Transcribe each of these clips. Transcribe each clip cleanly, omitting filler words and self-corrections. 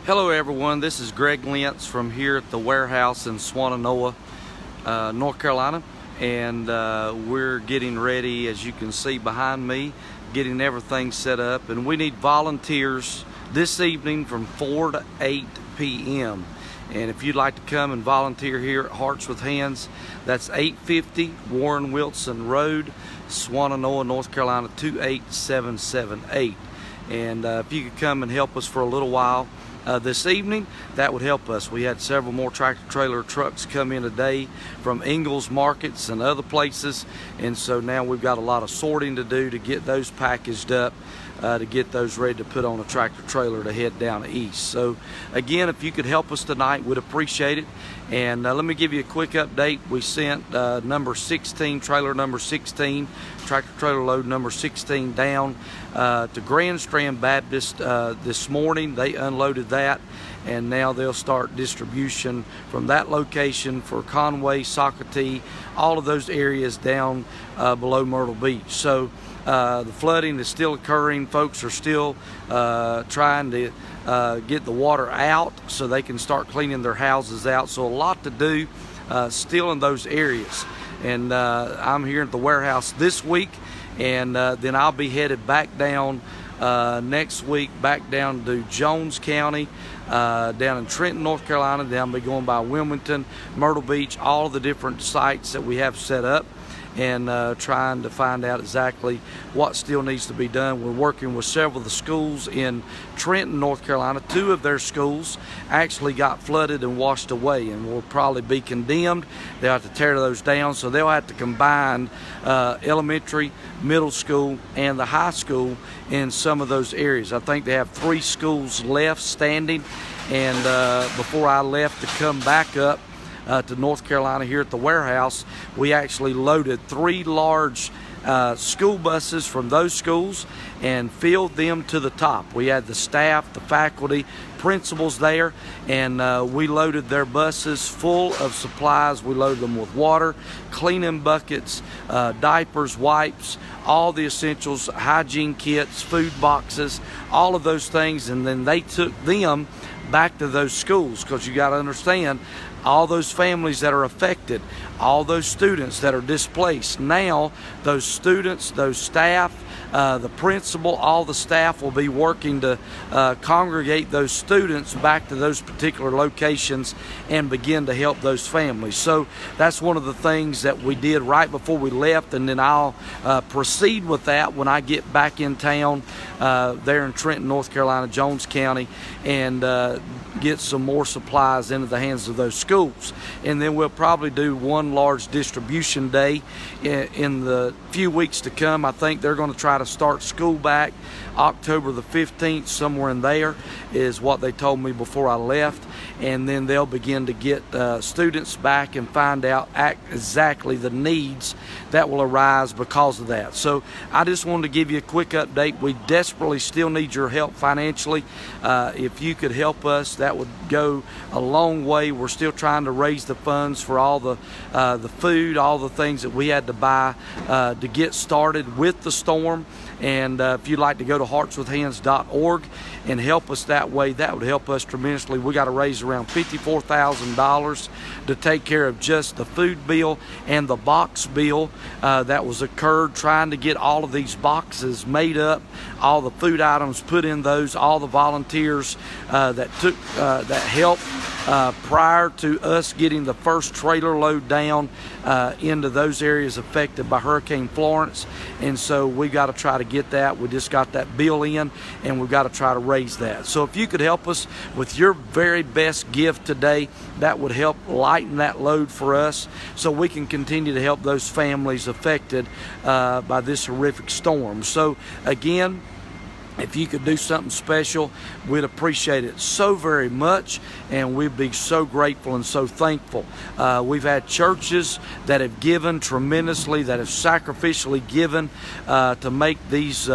Hello everyone, this is Greg Lentz from here at the warehouse in Swannanoa, North Carolina, and we're getting ready, as you can see behind me, getting everything set up, and we need volunteers this evening from 4 to 8 p.m. And if you'd like to come and volunteer here at Hearts with Hands, that's 850 Warren Wilson Road, Swannanoa, North Carolina 28778. And if you could come and help us for a little while this evening, that would help us. We had several more tractor trailer trucks come in today from Ingalls markets and other places, and so now we've got a lot of sorting to do to get those packaged up, to get those ready to put on a tractor trailer to head down east. So again, if you could help us tonight, we'd appreciate it. And let me give you a quick update. We sent number 16, trailer number 16, tractor trailer load number 16 down to Grand Strand Baptist this morning. They unloaded that, and now they'll start distribution from that location for Conway, Socatee, all of those areas down below Myrtle Beach. So the flooding is still occurring. Folks are still trying to get the water out so they can start cleaning their houses out. So a lot to do still in those areas. And I'm here at the warehouse this week, and then I'll be headed back down next week, back down to Jones County, down in Trenton, North Carolina. Then I'll be going by Wilmington, Myrtle Beach, all of the different sites that we have set up, and trying to find out exactly what still needs to be done. We're working with several of the schools in Trenton, North Carolina. 2 of their schools actually got flooded and washed away and will probably be condemned. They'll have to tear those down, so they'll have to combine elementary, middle school, and the high school in some of those areas. I think they have 3 schools left standing, and before I left to come back up to North Carolina here at the warehouse, we actually loaded 3 large school buses from those schools and filled them to the top. We had the staff, the faculty, principals there, and we loaded their buses full of supplies. We loaded them with water, cleaning buckets, diapers, wipes, all the essentials, hygiene kits, food boxes, all of those things, and then they took them back to those schools, because you got to understand, all those families that are affected, all those students that are displaced, now those students, those staff, the principal, all the staff will be working to congregate those students back to those particular locations and begin to help those families. So that's one of the things that we did right before we left, and then I'll proceed with that when I get back in town there in Trenton, North Carolina, Jones County, and get some more supplies into the hands of those schools. And then we'll probably do one large distribution day in the few weeks to come. I think they're going to try to start school back October the 15th, somewhere in there is what they told me before I left. And then they'll begin to get students back and find out exactly the needs that will arise because of that. So I just wanted to give you a quick update. We desperately still need your help financially. If you could help us, that would go a long way. We're still trying to raise the funds for all the food, all the things that we had to buy to get started with the storm. And if you'd like to go to heartswithhands.org and help us that way, that would help us tremendously. We got to raise around $54,000 to take care of just the food bill and the box bill that was occurred, trying to get all of these boxes made up, all the food items put in those, all the volunteers that helped prior to us getting the first trailer load down into those areas affected by Hurricane Florence. And so we got to try to get that. We just got that bill in, and we've got to try to raise that. So if you could help us with your very best gift today, that would help lighten that load for us, so we can continue to help those families affected by this horrific storm. So again, if you could do something special, we'd appreciate it so very much, and we'd be so grateful and so thankful. We've had churches that have given tremendously, that have sacrificially given to make these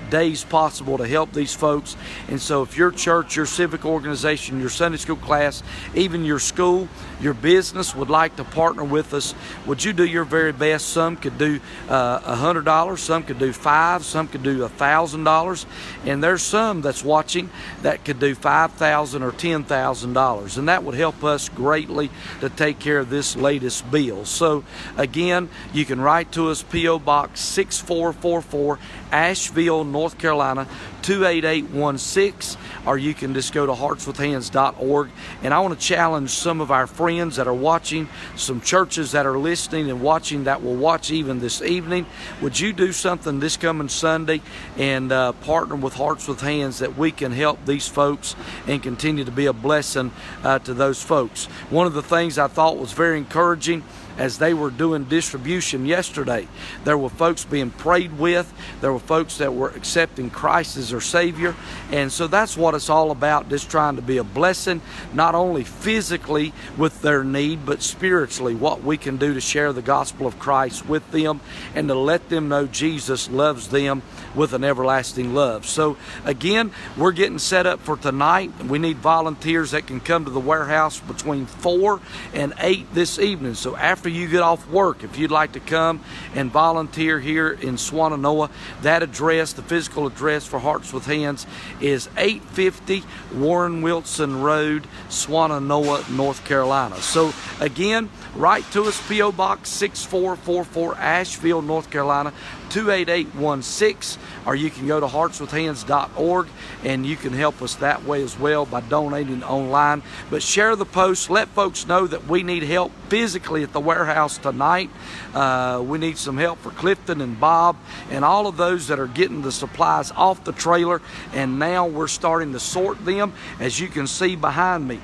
days possible to help these folks. And so if your church, your civic organization, your Sunday school class, even your school, your business would like to partner with us, would you do your very best? Some could do $100, some could do $500, some could do $1,000. $1,000, and there's some that's watching that could do $5,000 or $10,000, and that would help us greatly to take care of this latest bill. So again, you can write to us, P.O. Box 6444, Asheville, North Carolina 28816, or you can just go to heartswithhands.org. And I want to challenge some of our friends that are watching, some churches that are listening and watching that will watch even this evening. Would you do something this coming Sunday and partner with Hearts with Hands that we can help these folks and continue to be a blessing to those folks? One of the things I thought was very encouraging as they were doing distribution yesterday, there were folks being prayed with, there were folks that were accepting Christ as their Savior, and so that's what it's all about, just trying to be a blessing, not only physically with their need, but spiritually, what we can do to share the gospel of Christ with them and to let them know Jesus loves them with an everlasting love. So again, we're getting set up for tonight. We need volunteers that can come to the warehouse between 4 and 8 this evening. So after you get off work, if you'd like to come and volunteer here in Swannanoa, that address, the physical address for Hearts with Hands, is 850 Warren Wilson Road, Swannanoa, North Carolina. So again, write to us, P.O. Box 6444, Asheville, North Carolina 28816, or you can go to heartswithhands.org and you can help us that way as well by donating online. But share the post, let folks know that we need help physically at the warehouse tonight. We need some help for Clifton and Bob and all of those that are getting the supplies off the trailer, and now we're starting to sort them. As you can see behind me,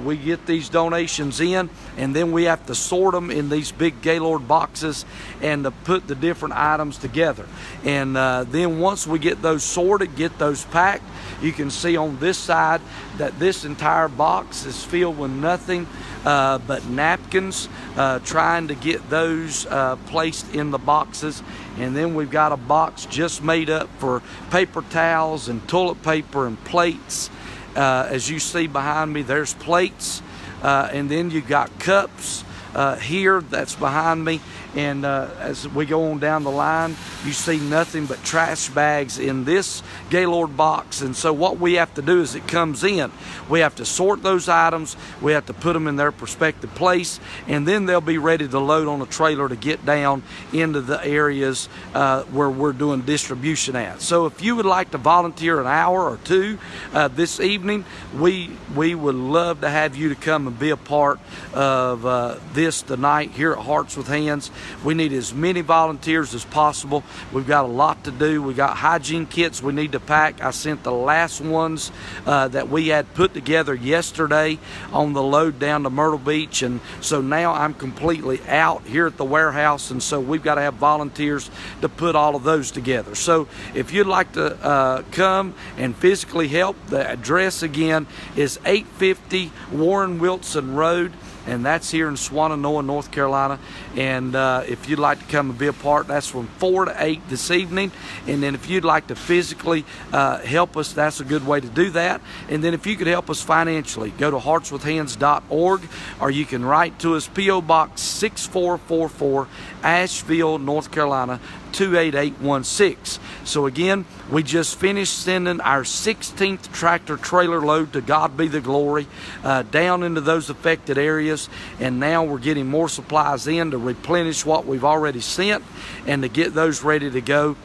we get these donations in, and then we have to sort them in these big Gaylord boxes and to put the different items together. And then once we get those sorted, get those packed, you can see on this side that this entire box is filled with nothing but napkins, trying to get those placed in the boxes. And then we've got a box just made up for paper towels and toilet paper and plates. As you see behind me, there's plates, and then you got cups here, that's behind me. And as we go on down the line, you see nothing but trash bags in this Gaylord box. And so what we have to do is, it comes in, we have to sort those items, we have to put them in their prospective place, and then they'll be ready to load on a trailer to get down into the areas where we're doing distribution at. So if you would like to volunteer an hour or two this evening, we would love to have you to come and be a part of this tonight here at Hearts with Hands. We need as many volunteers as possible. We've got a lot to do. We got hygiene kits we need to pack. I sent the last ones that we had put together yesterday on the load down to Myrtle Beach, and so now I'm completely out here at the warehouse, and so we've got to have volunteers to put all of those together. So if you'd like to come and physically help, the address again is 850 Warren Wilson Road, and that's here in Swannanoa, North Carolina. And if you'd like to come and be a part, that's from 4 to 8 this evening. And then if you'd like to physically help us, that's a good way to do that. And then if you could help us financially, go to heartswithhands.org, or you can write to us, P.O. Box 6444, Asheville, North Carolina 28816. So again, we just finished sending our 16th tractor trailer load, to God be the glory, down into those affected areas, and now we're getting more supplies in to replenish what we've already sent and to get those ready to go.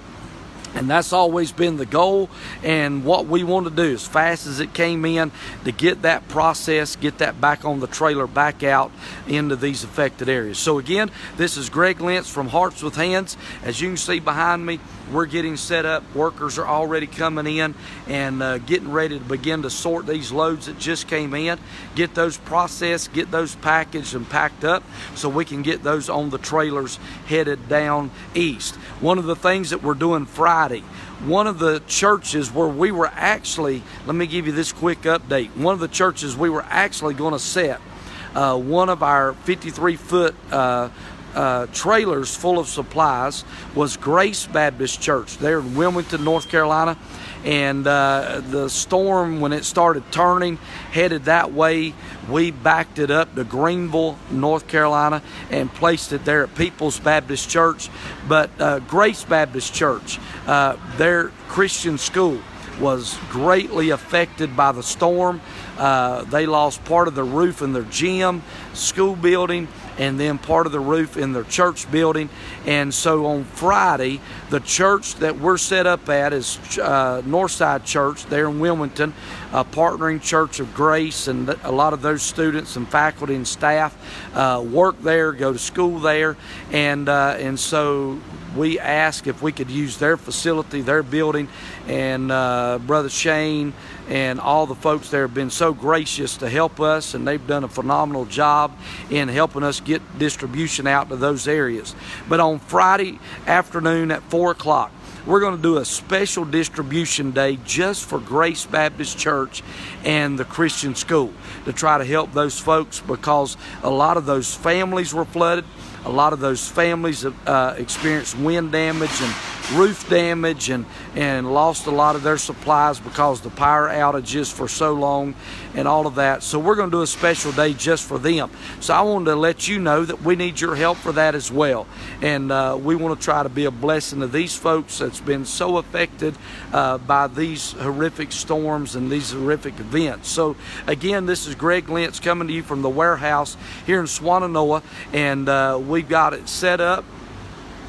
And that's always been the goal, and what we want to do as fast as it came in, to get that process, get that back on the trailer, back out into these affected areas. So again, this is Greg Lentz from Hearts with Hands. As you can see behind me, we're getting set up. Workers are already coming in and getting ready to begin to sort these loads that just came in, get those processed, get those packaged and packed up so we can get those on the trailers headed down east. One of the things that we're doing Friday, one of the churches where we were actually, let me give you this quick update. One of the churches we were actually going to set one of our 53-foot trailers full of supplies was Grace Baptist Church there in Wilmington, North Carolina. And the storm, when it started turning, headed that way, we backed it up to Greenville, North Carolina, and placed it there at People's Baptist Church. But Grace Baptist Church, their Christian school, was greatly affected by the storm. They lost part of the roof in their gym, school building, and then part of the roof in their church building. And so on Friday, the church that we're set up at is Northside Church there in Wilmington, a partnering Church of Grace, and a lot of those students and faculty and staff work there, go to school there, and so we asked if we could use their facility, their building, and Brother Shane and all the folks there have been so gracious to help us, and they've done a phenomenal job in helping us get distribution out to those areas. But on Friday afternoon at 4 o'clock, we're going to do a special distribution day just for Grace Baptist Church and the Christian school to try to help those folks, because a lot of those families were flooded. A lot of those families experienced wind damage and roof damage, and lost a lot of their supplies because the power outages for so long and all of that. So we're going to do a special day just for them. So I wanted to let you know that we need your help for that as well. And we want to try to be a blessing to these folks that's been so affected by these horrific storms and these horrific events. So again, this is Greg Lentz coming to you from the warehouse here in Swannanoa, and we've got it set up.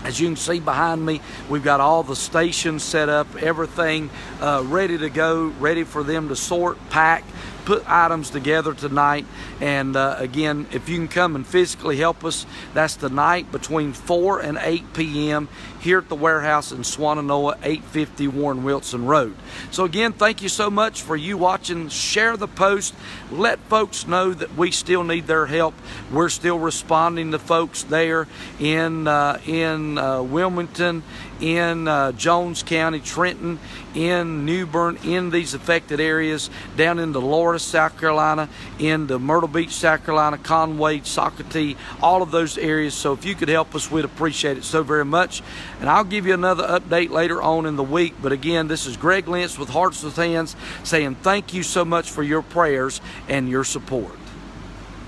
As you can see behind me, we've got all the stations set up, everything ready to go, ready for them to sort, pack, put items together tonight. And again, if you can come and physically help us, that's tonight between 4 and 8 p.m. here at the warehouse in Swannanoa, 850 Warren Wilson Road. So again, thank you so much for you watching. Share the post. Let folks know that we still need their help. We're still responding to folks there in Wilmington, in Jones County, Trenton, in New Bern, in these affected areas, down into Laura, South Carolina, into Myrtle Beach, South Carolina, Conway, Socatee, all of those areas. So if you could help us, we'd appreciate it so very much. And I'll give you another update later on in the week. But again, this is Greg Lentz with Hearts with Hands saying thank you so much for your prayers and your support.